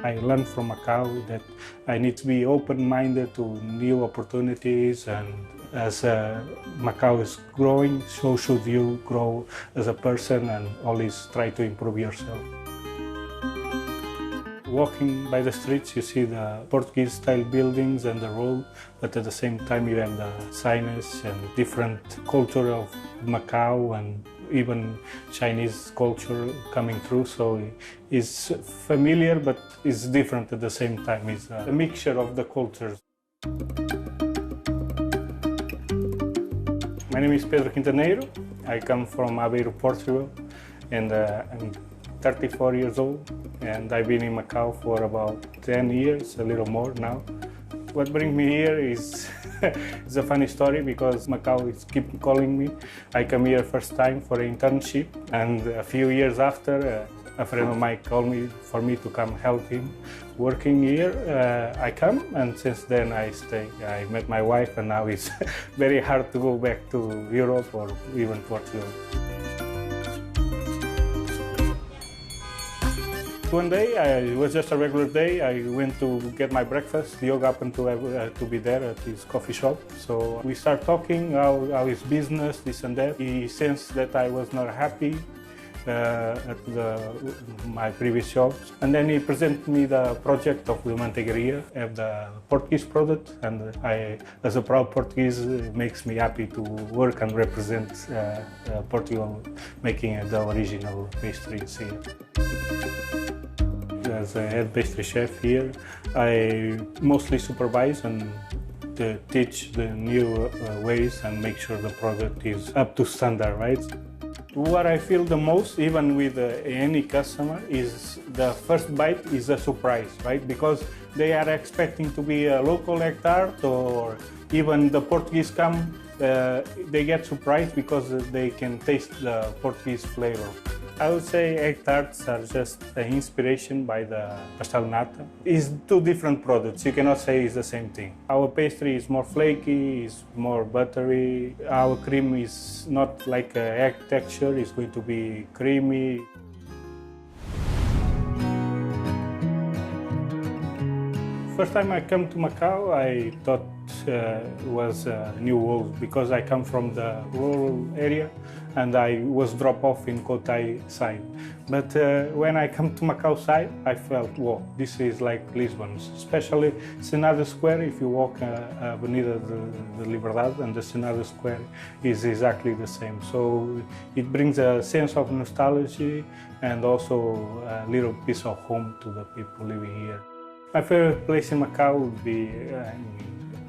I learned from Macau that I need to be open-minded to new opportunities, and as Macau is growing, so should you grow as a person and always try to improve yourself. Walking by the streets, you see the Portuguese-style buildings and the road, but at the same time you have the signage and different culture of Macau and even Chinese culture coming through. So it's familiar, but it's different at the same time. It's a mixture of the cultures. My name is Pedro Quintaneiro. I come from Aveiro, Portugal, and I'm 34 years old, and I've been in Macau for about 10 years, a little more now. What brings me here is it's a funny story because Macau is keep calling me. I come here first time for an internship, and a few years after, a friend of mine called me for me to come help him working here. I come, and since then I stay. I met my wife, and now it's very hard to go back to Europe or even Portugal. One day, it was just a regular day. I went to get my breakfast. Diogo happened to be there at his coffee shop. So we start talking, how his business, this and that. He sensed that I was not happy at my previous jobs. And then he presented me the project of the Manteigaria, of the Portuguese product. And I, as a proud Portuguese, it makes me happy to work and represent Portugal, making the original pastries here. As a head pastry chef here, I mostly supervise and teach the new ways and make sure the product is up to standard, right? What I feel the most, even with any customer, is the first bite is a surprise, right? Because they are expecting to be a local egg tart, or even the Portuguese come, they get surprised because they can taste the Portuguese flavor. I would say egg tarts are just an inspiration by the pastel nata. It's two different products. You cannot say it's the same thing. Our pastry is more flaky, it's more buttery. Our cream is not like an egg texture, it's going to be creamy. First time I came to Macau, I thought it was a new world because I come from the rural area and I was dropped off in Cotai side. But when I come to Macau side, I felt, whoa, this is like Lisbon. Especially Senado Square, if you walk Avenida de Liberdade, and the Senado Square is exactly the same. So it brings a sense of nostalgia and also a little piece of home to the people living here. My favorite place in Macau would be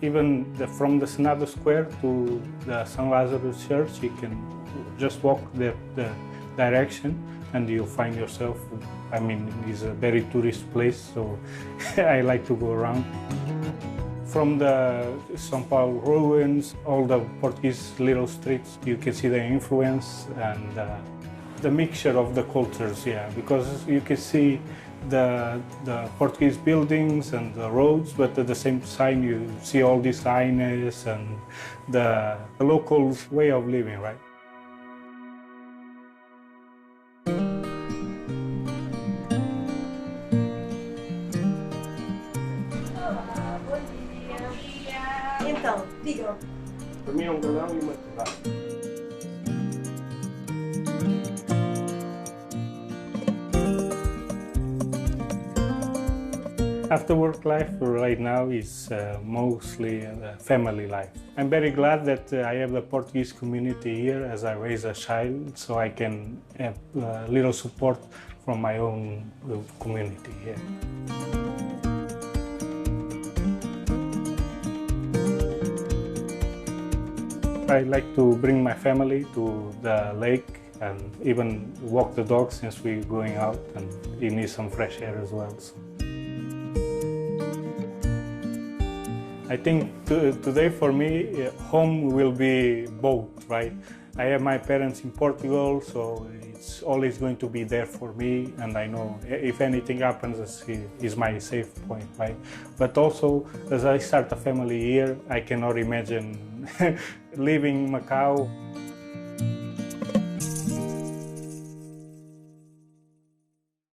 even from the Senado Square to the San Lazarus Church. You can just walk the direction and you'll find yourself, I mean, it's a very tourist place, so I like to go around. From the São Paulo ruins, all the Portuguese little streets, you can see the influence and the mixture of the cultures, yeah, because you can see the Portuguese buildings and the roads, but at the same time you see all these signs and the local way of living, right? Então, diga. Para mim é galão e uma torrada. After work life right now is mostly family life. I'm very glad that I have the Portuguese community here as I raise a child, so I can have little support from my own community here. I like to bring my family to the lake and even walk the dog since we're going out and he needs some fresh air as well. So. I think today for me, home will be both, right? I have my parents in Portugal, so it's always going to be there for me, and I know if anything happens, it's my safe point, right? But also, as I start a family here, I cannot imagine leaving Macau.